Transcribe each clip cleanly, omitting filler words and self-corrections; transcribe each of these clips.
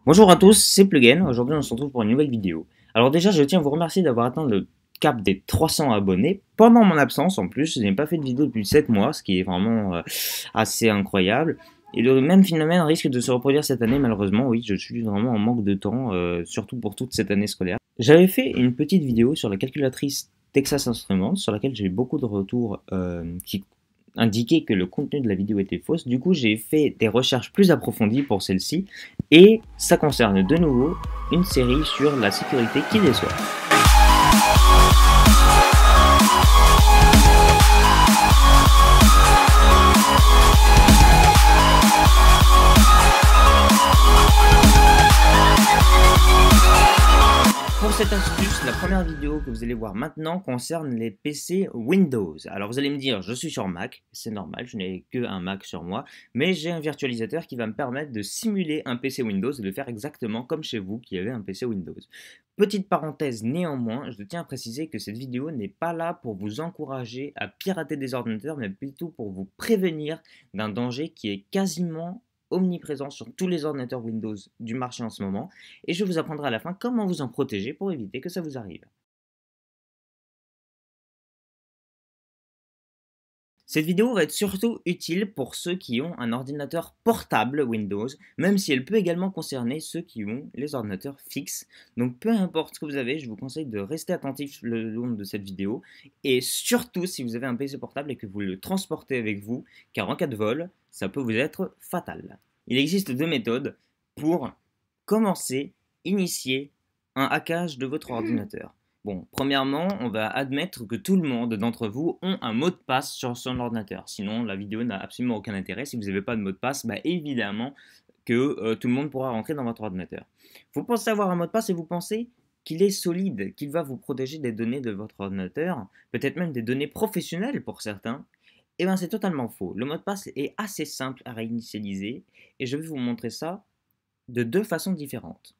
Bonjour à tous, c'est Plugin. Aujourd'hui, on se retrouve pour une nouvelle vidéo. Alors déjà, je tiens à vous remercier d'avoir atteint le cap des 300 abonnés pendant mon absence. En plus, je n'ai pas fait de vidéo depuis 7 mois, ce qui est vraiment assez incroyable. Et le même phénomène risque de se reproduire cette année, malheureusement. Oui, je suis vraiment en manque de temps, surtout pour toute cette année scolaire. J'avais fait une petite vidéo sur la calculatrice Texas Instruments, sur laquelle j'ai eu beaucoup de retours qui indiquaient que le contenu de la vidéo était fausse. Du coup, j'ai fait des recherches plus approfondies pour celle-ci. Et ça concerne de nouveau une série sur la sécurité qui déçoit. Pour cette astuce, la première vidéo que vous allez voir maintenant concerne les PC Windows. Alors vous allez me dire, je suis sur Mac, c'est normal, je n'ai qu'un Mac sur moi, mais j'ai un virtualisateur qui va me permettre de simuler un PC Windows et de le faire exactement comme chez vous qui avez un PC Windows. Petite parenthèse néanmoins, je tiens à préciser que cette vidéo n'est pas là pour vous encourager à pirater des ordinateurs, mais plutôt pour vous prévenir d'un danger qui est quasiment omniprésent sur tous les ordinateurs Windows du marché en ce moment, et je vous apprendrai à la fin comment vous en protéger pour éviter que ça vous arrive. Cette vidéo va être surtout utile pour ceux qui ont un ordinateur portable Windows, même si elle peut également concerner ceux qui ont les ordinateurs fixes. Donc peu importe ce que vous avez, je vous conseille de rester attentif le long de cette vidéo, et surtout si vous avez un PC portable et que vous le transportez avec vous, car en cas de vol, ça peut vous être fatal. Il existe deux méthodes pour commencer, initier un hackage de votre ordinateur. Bon, premièrement, on va admettre que tout le monde d'entre vous ont un mot de passe sur son ordinateur. Sinon, la vidéo n'a absolument aucun intérêt. Si vous n'avez pas de mot de passe, bah évidemment que tout le monde pourra rentrer dans votre ordinateur. Vous pensez avoir un mot de passe et vous pensez qu'il est solide, qu'il va vous protéger des données de votre ordinateur, peut-être même des données professionnelles pour certains. Eh bien, c'est totalement faux. Le mot de passe est assez simple à réinitialiser et je vais vous montrer ça de deux façons différentes.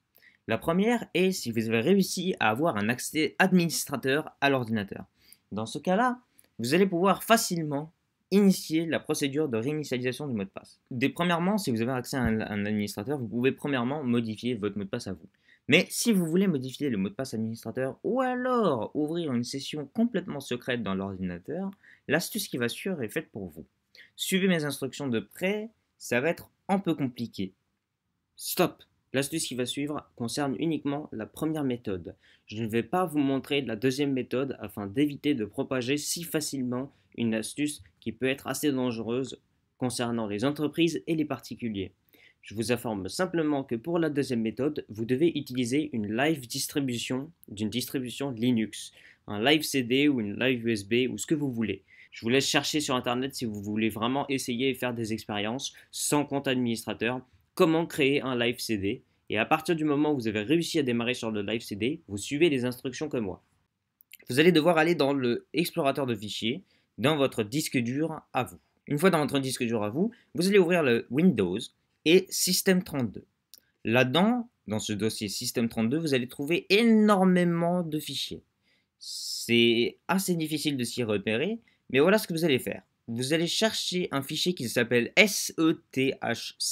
La première est si vous avez réussi à avoir un accès administrateur à l'ordinateur. Dans ce cas-là, vous allez pouvoir facilement initier la procédure de réinitialisation du mot de passe. Premièrement, si vous avez accès à un administrateur, vous pouvez premièrement modifier votre mot de passe à vous. Mais si vous voulez modifier le mot de passe administrateur ou alors ouvrir une session complètement secrète dans l'ordinateur, l'astuce qui va suivre est faite pour vous. Suivez mes instructions de près, ça va être un peu compliqué. Stop! L'astuce qui va suivre concerne uniquement la première méthode. Je ne vais pas vous montrer la deuxième méthode afin d'éviter de propager si facilement une astuce qui peut être assez dangereuse concernant les entreprises et les particuliers. Je vous informe simplement que pour la deuxième méthode, vous devez utiliser une live distribution d'une distribution Linux, un live CD ou une live USB ou ce que vous voulez. Je vous laisse chercher sur internet si vous voulez vraiment essayer et faire des expériences sans compte administrateur. Comment créer un live CD, et à partir du moment où vous avez réussi à démarrer sur le live CD, vous suivez les instructions comme moi. Vous allez devoir aller dans le explorateur de fichiers, dans votre disque dur à vous. Une fois dans votre disque dur à vous, vous allez ouvrir le Windows et System32. Là-dedans, dans ce dossier System32, vous allez trouver énormément de fichiers. C'est assez difficile de s'y repérer, mais voilà ce que vous allez faire. Vous allez chercher un fichier qui s'appelle sethc.exe.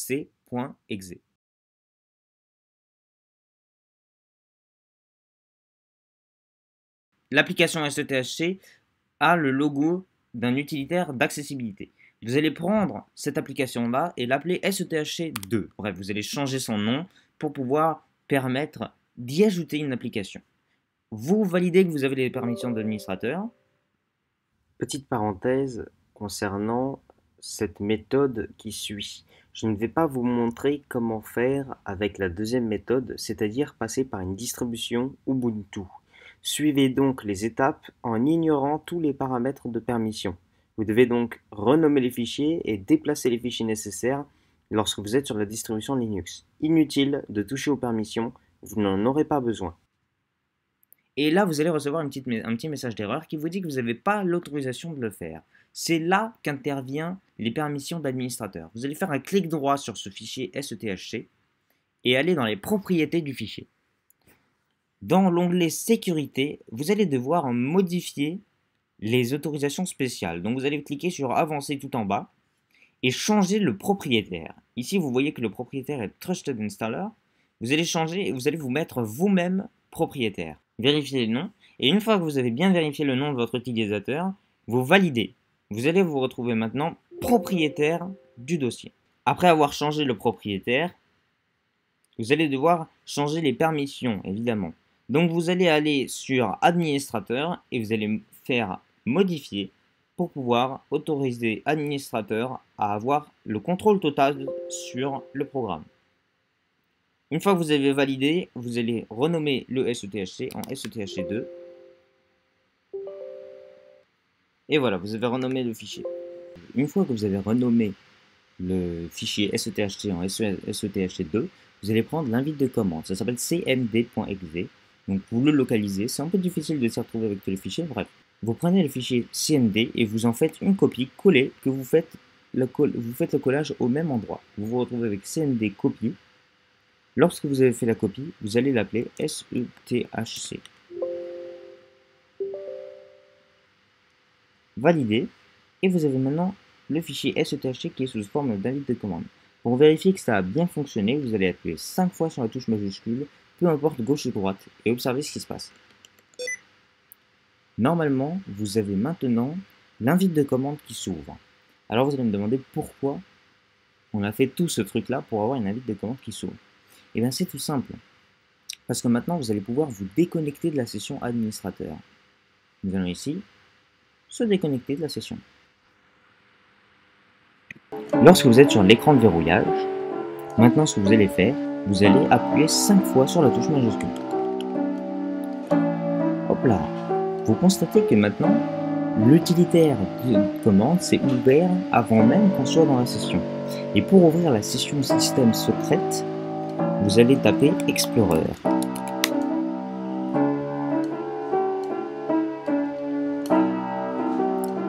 L'application sethc a le logo d'un utilitaire d'accessibilité. Vous allez prendre cette application-là et l'appeler sethc2. Bref, vous allez changer son nom pour pouvoir permettre d'y ajouter une application. Vous validez que vous avez les permissions d'administrateur. Petite parenthèse concernant cette méthode qui suit. Je ne vais pas vous montrer comment faire avec la deuxième méthode, c'est-à-dire passer par une distribution Ubuntu. Suivez donc les étapes en ignorant tous les paramètres de permission. Vous devez donc renommer les fichiers et déplacer les fichiers nécessaires lorsque vous êtes sur la distribution Linux. Inutile de toucher aux permissions, vous n'en aurez pas besoin. Et là, vous allez recevoir un petit message d'erreur qui vous dit que vous n'avez pas l'autorisation de le faire. C'est là qu'interviennent les permissions d'administrateur. Vous allez faire un clic droit sur ce fichier sethc et aller dans les propriétés du fichier. Dans l'onglet sécurité, vous allez devoir modifier les autorisations spéciales. Donc vous allez cliquer sur avancer tout en bas et changer le propriétaire. Ici, vous voyez que le propriétaire est Trusted Installer. Vous allez changer et vous allez vous mettre vous-même propriétaire. Vérifiez le nom. Et une fois que vous avez bien vérifié le nom de votre utilisateur, vous validez. Vous allez vous retrouver maintenant propriétaire du dossier. Après avoir changé le propriétaire, vous allez devoir changer les permissions, évidemment. Donc vous allez aller sur administrateur et vous allez faire modifier pour pouvoir autoriser administrateur à avoir le contrôle total sur le programme. Une fois que vous avez validé, vous allez renommer le SETHC en SETHC2. Et voilà, vous avez renommé le fichier. Une fois que vous avez renommé le fichier SETHC en SETHC2, vous allez prendre l'invite de commande. Ça s'appelle cmd.exe. Donc vous le localisez. C'est un peu difficile de s'y retrouver avec tous les fichiers. Bref, vous prenez le fichier cmd et vous en faites une copie collée que vous faites le collage au même endroit. Vous vous retrouvez avec cmd copie. Lorsque vous avez fait la copie, vous allez l'appeler SETHC. Validé. Et vous avez maintenant le fichier SETHC qui est sous forme d'invite de commande. Pour vérifier que ça a bien fonctionné, vous allez appuyer 5 fois sur la touche majuscule, peu importe gauche ou droite, et observez ce qui se passe. Normalement, vous avez maintenant l'invite de commande qui s'ouvre. Alors vous allez me demander pourquoi on a fait tout ce truc là pour avoir une invite de commande qui s'ouvre. Et bien c'est tout simple. Parce que maintenant vous allez pouvoir vous déconnecter de la session administrateur. Nous allons ici se déconnecter de la session. Lorsque vous êtes sur l'écran de verrouillage, maintenant ce que vous allez faire, vous allez appuyer 5 fois sur la touche majuscule. Hop là. Vous constatez que maintenant, l'utilitaire de commande s'est ouvert avant même qu'on soit dans la session. Et pour ouvrir la session système secrète, vous allez taper Explorer.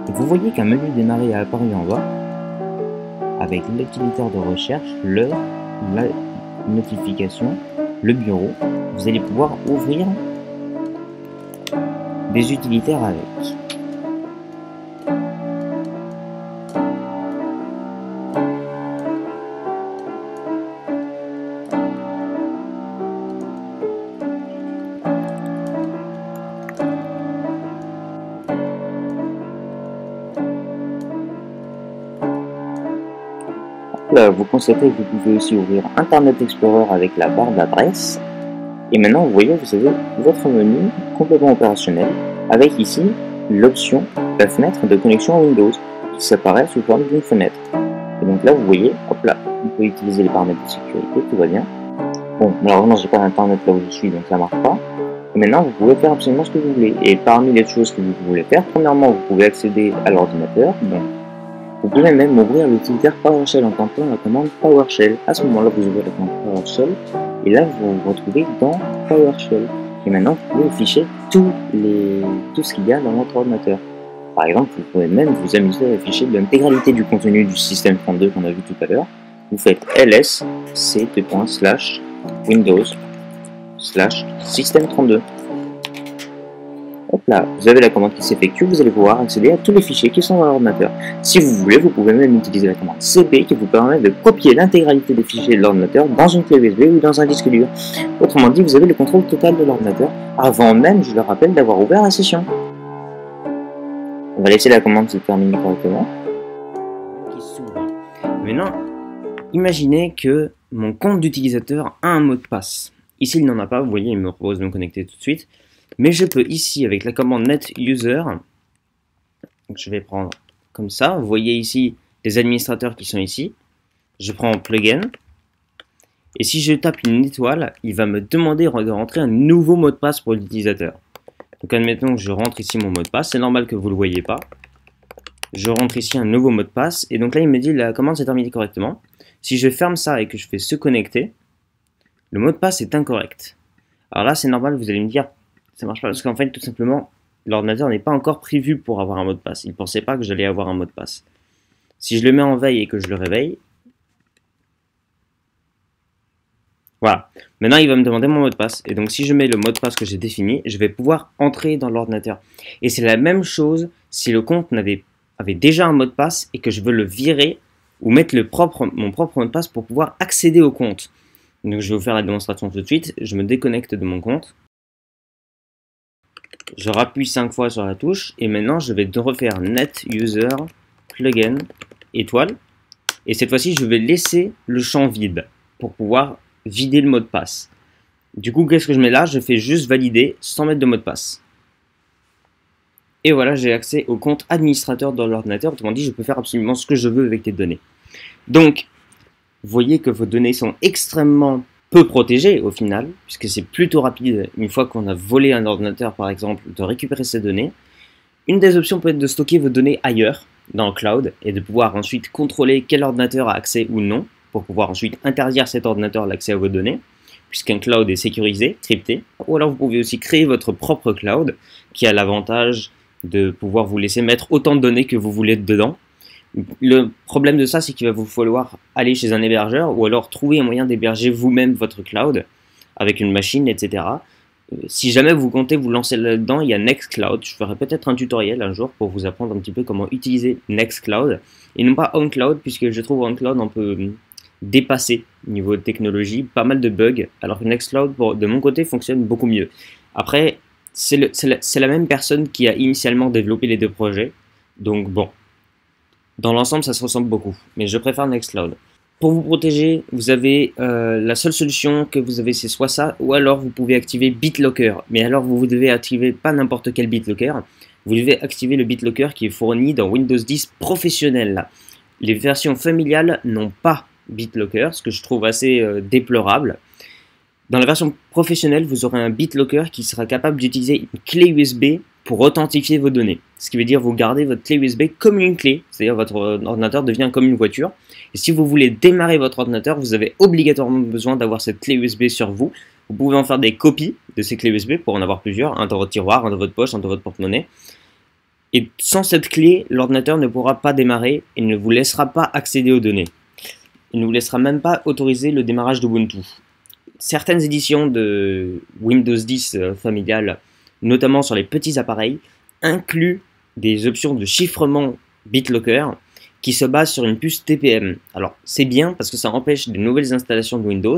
Et vous voyez qu'un menu démarrer a apparu en bas, avec l'utilitaire de recherche, l'heure, la notification, le bureau. Vous allez pouvoir ouvrir des utilitaires avec. Là, vous constatez que vous pouvez aussi ouvrir Internet Explorer avec la barre d'adresse. Et maintenant, vous voyez, vous avez votre menu complètement opérationnel avec ici l'option, la fenêtre de connexion à Windows qui s'apparaît sous forme d'une fenêtre. Et donc là, vous voyez, hop là, vous pouvez utiliser les paramètres de sécurité, tout va bien. Bon, malheureusement, j'ai pas d'internet là où je suis, donc ça marche pas. Et maintenant, vous pouvez faire absolument ce que vous voulez. Et parmi les choses que vous voulez faire, premièrement, vous pouvez accéder à l'ordinateur. Donc, vous pouvez même ouvrir l'utilitaire PowerShell en tentant la commande PowerShell. À ce moment-là, vous ouvrez la commande PowerShell et là, vous vous retrouvez dans PowerShell. Et maintenant, vous pouvez afficher tout ce qu'il y a dans votre ordinateur. Par exemple, vous pouvez même vous amuser à afficher l'intégralité du contenu du système 32 qu'on a vu tout à l'heure. Vous faites ls /windows/system32. Hop là, vous avez la commande qui s'effectue, vous allez pouvoir accéder à tous les fichiers qui sont dans l'ordinateur. Si vous voulez, vous pouvez même utiliser la commande cp qui vous permet de copier l'intégralité des fichiers de l'ordinateur dans une clé USB ou dans un disque dur. Autrement dit, vous avez le contrôle total de l'ordinateur avant même, je le rappelle, d'avoir ouvert la session. On va laisser la commande se terminer correctement. Maintenant, imaginez que mon compte d'utilisateur a un mot de passe. Ici, il n'en a pas, vous voyez, il me propose de me connecter tout de suite. Mais je peux ici, avec la commande netuser, donc je vais prendre comme ça, vous voyez ici les administrateurs qui sont ici, je prends plugin, et si je tape une étoile, il va me demander de rentrer un nouveau mot de passe pour l'utilisateur. Donc admettons que je rentre ici mon mot de passe, c'est normal que vous ne le voyez pas. Je rentre ici un nouveau mot de passe, et donc là il me dit la commande s'est terminée correctement. Si je ferme ça et que je fais se connecter, le mot de passe est incorrect. Alors là c'est normal, vous allez me dire, ça marche pas parce qu'en fait tout simplement l'ordinateur n'est pas encore prévu pour avoir un mot de passe. Il ne pensait pas que j'allais avoir un mot de passe. Si je le mets en veille et que je le réveille, voilà. Maintenant il va me demander mon mot de passe. Et donc si je mets le mot de passe que j'ai défini, je vais pouvoir entrer dans l'ordinateur. Et c'est la même chose si le compte avait déjà un mot de passe et que je veux le virer ou mettre mon propre mot de passe pour pouvoir accéder au compte. Donc je vais vous faire la démonstration tout de suite. Je me déconnecte de mon compte. Je rappuie 5 fois sur la touche et maintenant je vais refaire net user plugin étoile. Et cette fois-ci, je vais laisser le champ vide pour pouvoir vider le mot de passe. Du coup, qu'est-ce que je mets là? Je fais juste valider sans mettre de mot de passe. Et voilà, j'ai accès au compte administrateur dans l'ordinateur. Autrement dit, je peux faire absolument ce que je veux avec les données. Donc, vous voyez que vos données sont extrêmement peu protégées au final, puisque c'est plutôt rapide, une fois qu'on a volé un ordinateur par exemple, de récupérer ces données. Une des options peut être de stocker vos données ailleurs, dans le cloud, et de pouvoir ensuite contrôler quel ordinateur a accès ou non, pour pouvoir ensuite interdire cet ordinateur l'accès à vos données, puisqu'un cloud est sécurisé, crypté. Ou alors vous pouvez aussi créer votre propre cloud, qui a l'avantage de pouvoir vous laisser mettre autant de données que vous voulez dedans. Le problème de ça, c'est qu'il va vous falloir aller chez un hébergeur ou alors trouver un moyen d'héberger vous-même votre cloud avec une machine, etc. Si jamais vous comptez vous lancer là-dedans, il y a Nextcloud. Je ferai peut-être un tutoriel un jour pour vous apprendre un petit peu comment utiliser Nextcloud et non pas OnCloud, puisque je trouve OnCloud un peu dépassé niveau de technologie, pas mal de bugs, alors que Nextcloud, de mon côté, fonctionne beaucoup mieux. Après, c'est la même personne qui a initialement développé les deux projets, donc bon. Dans l'ensemble, ça se ressemble beaucoup, mais je préfère Nextcloud. Pour vous protéger, vous avez la seule solution que vous avez, c'est soit ça, ou alors vous pouvez activer BitLocker. Mais alors, vous devez activer pas n'importe quel BitLocker. Vous devez activer le BitLocker qui est fourni dans Windows 10 professionnel. Les versions familiales n'ont pas BitLocker, ce que je trouve assez déplorable. Dans la version professionnelle, vous aurez un BitLocker qui sera capable d'utiliser une clé USB pour authentifier vos données. Ce qui veut dire vous gardez votre clé USB comme une clé, c'est-à-dire votre ordinateur devient comme une voiture. Et si vous voulez démarrer votre ordinateur, vous avez obligatoirement besoin d'avoir cette clé USB sur vous. Vous pouvez en faire des copies de ces clés USB pour en avoir plusieurs, un dans votre tiroir, un dans votre poche, un dans votre porte-monnaie. Et sans cette clé, l'ordinateur ne pourra pas démarrer et ne vous laissera pas accéder aux données. Il ne vous laissera même pas autoriser le démarrage d'Ubuntu. Certaines éditions de Windows 10 familiales, notamment sur les petits appareils, incluent des options de chiffrement BitLocker qui se basent sur une puce TPM. Alors c'est bien parce que ça empêche de nouvelles installations de Windows,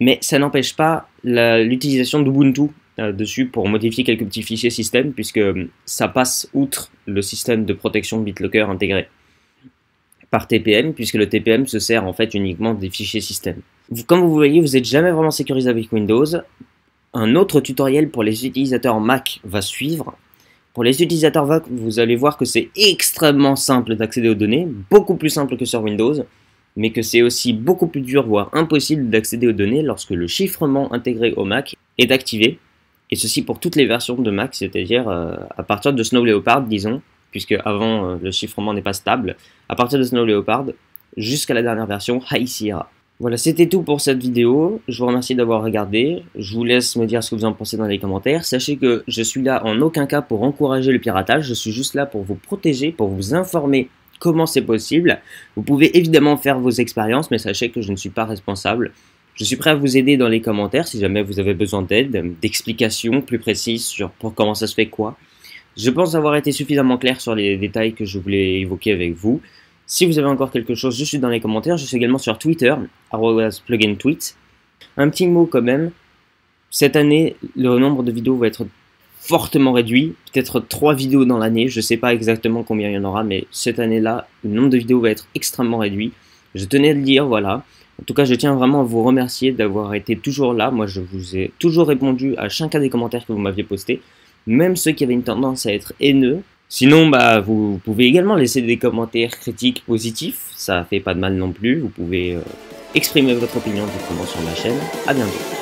mais ça n'empêche pas l'utilisation d'Ubuntu dessus pour modifier quelques petits fichiers système, puisque ça passe outre le système de protection BitLocker intégré par TPM, puisque le TPM se sert en fait uniquement des fichiers système. Comme vous voyez, vous n'êtes jamais vraiment sécurisé avec Windows. Un autre tutoriel pour les utilisateurs Mac va suivre. Pour les utilisateurs Mac, vous allez voir que c'est extrêmement simple d'accéder aux données, beaucoup plus simple que sur Windows, mais que c'est aussi beaucoup plus dur, voire impossible d'accéder aux données lorsque le chiffrement intégré au Mac est activé. Et ceci pour toutes les versions de Mac, c'est-à-dire à partir de Snow Leopard, disons, puisque avant le chiffrement n'est pas stable, à partir de Snow Leopard jusqu'à la dernière version High Sierra. Voilà, c'était tout pour cette vidéo. Je vous remercie d'avoir regardé. Je vous laisse me dire ce que vous en pensez dans les commentaires. Sachez que je suis là en aucun cas pour encourager le piratage. Je suis juste là pour vous protéger, pour vous informer comment c'est possible. Vous pouvez évidemment faire vos expériences, mais sachez que je ne suis pas responsable. Je suis prêt à vous aider dans les commentaires si jamais vous avez besoin d'aide, d'explications plus précises sur comment ça se fait quoi. Je pense avoir été suffisamment clair sur les détails que je voulais évoquer avec vous. Si vous avez encore quelque chose, je suis dans les commentaires. Je suis également sur Twitter, @plugintweet. Un petit mot quand même. Cette année, le nombre de vidéos va être fortement réduit. Peut-être 3 vidéos dans l'année. Je ne sais pas exactement combien il y en aura, mais cette année-là, le nombre de vidéos va être extrêmement réduit. Je tenais à le dire, voilà. En tout cas, je tiens vraiment à vous remercier d'avoir été toujours là. Moi, je vous ai toujours répondu à chacun des commentaires que vous m'aviez postés, même ceux qui avaient une tendance à être haineux. Sinon, vous pouvez également laisser des commentaires critiques positifs, ça fait pas de mal non plus. Vous pouvez exprimer votre opinion directement sur ma chaîne. À bientôt.